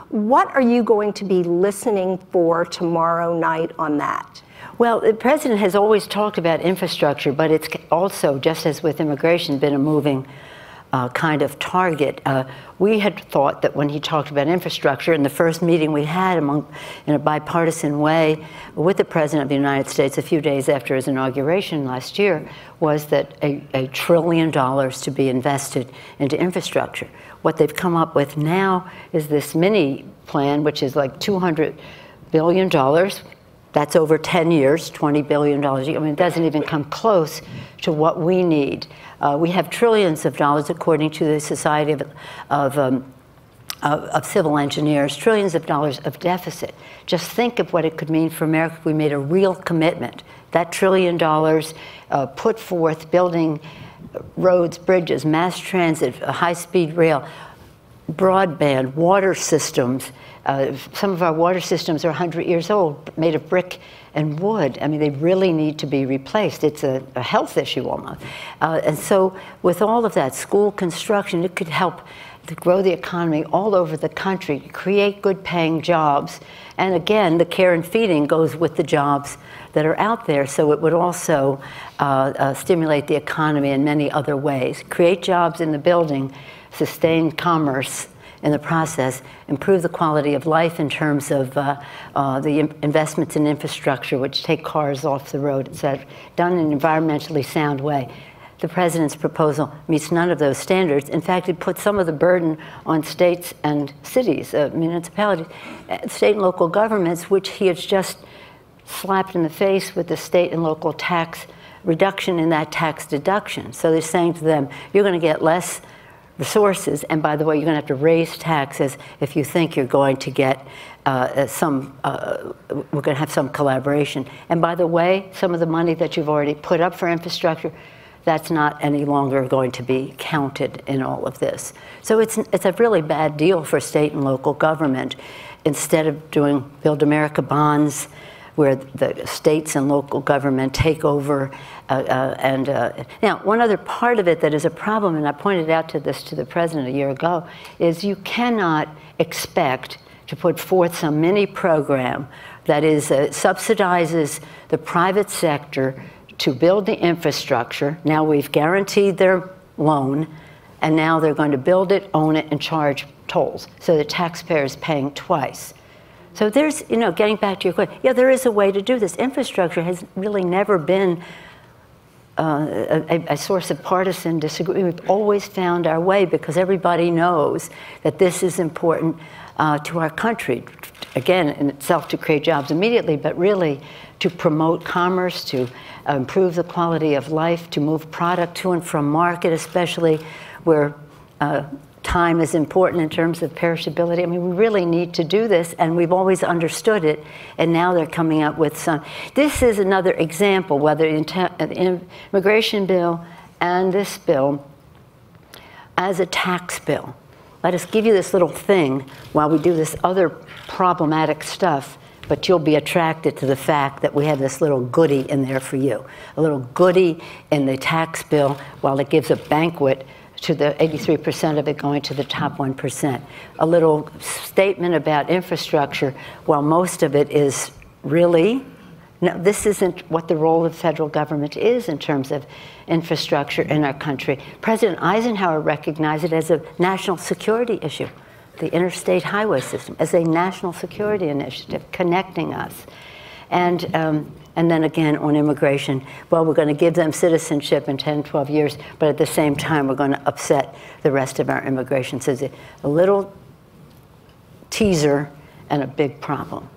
What are you going to be listening for tomorrow night on that? Well, the president has always talked about infrastructure, but it's also, just as with immigration, been a moving kind of target. We had thought that when he talked about infrastructure, in the first meeting we had in a bipartisan way with the President of the United States a few days after his inauguration last year, was that $1 trillion to be invested into infrastructure. What they've come up with now is this mini plan, which is like $200 billion. That's over 10 years, $20 billion. I mean, it doesn't even come close to what we need. We have trillions of dollars, according to the Society of Civil Engineers, trillions of dollars of deficit. Just think of what it could mean for America if we made a real commitment. That $1 trillion put forth building roads, bridges, mass transit, high-speed rail, broadband, water systems. Some of our water systems are 100 years old, made of brick and wood. I mean, they really need to be replaced. It's a health issue almost. And so with all of that, school construction, it could help to grow the economy all over the country, create good paying jobs. And again, the care and feeding goes with the jobs that are out there. So it would also stimulate the economy in many other ways. Create jobs in the building, sustain commerce in the process, improve the quality of life in terms of the investments in infrastructure, which take cars off the road, etc., done in an environmentally sound way. The president's proposal meets none of those standards. In fact, it puts some of the burden on states and cities, municipalities, state and local governments, which he has just slapped in the face with the state and local tax reduction in that tax deduction. So they're saying to them, you're going to get less resources, and by the way, you're going to have to raise taxes if you think you're going to get we're going to have some collaboration. And by the way, some of the money that you've already put up for infrastructure, that's not any longer going to be counted in all of this. So it's a really bad deal for state and local government. Instead of doing Build America bonds, where the states and local government take over. Now, one other part of it that is a problem, and I pointed out to the president a year ago, is you cannot expect to put forth some mini program that is subsidizes the private sector to build the infrastructure. Now we've guaranteed their loan, and now they're going to build it, own it, and charge tolls. So the taxpayer is paying twice. So there's, getting back to your question, yeah, there is a way to do this. Infrastructure has really never been a source of partisan disagreement. We've always found our way because everybody knows that this is important to our country. Again, in itself to create jobs immediately, but really to promote commerce, to improve the quality of life, to move product to and from market, especially where time is important in terms of perishability. I mean, we really need to do this, and we've always understood it, and now they're coming up with some. This is another example, whether the immigration bill and this bill, as a tax bill. Let us give you this little thing while we do this other problematic stuff, but you'll be attracted to the fact that we have this little goodie in there for you. A little goodie in the tax bill while it gives a banquet to the 83% of it going to the top 1%. A little statement about infrastructure, while most of it is really, no, this isn't what the role of the federal government is in terms of infrastructure in our country. President Eisenhower recognized it as a national security issue, the interstate highway system, as a national security initiative connecting us. And then again on immigration, well, we're going to give them citizenship in 10, 12 years, but at the same time, we're going to upset the rest of our immigration. So it's a little teaser and a big problem.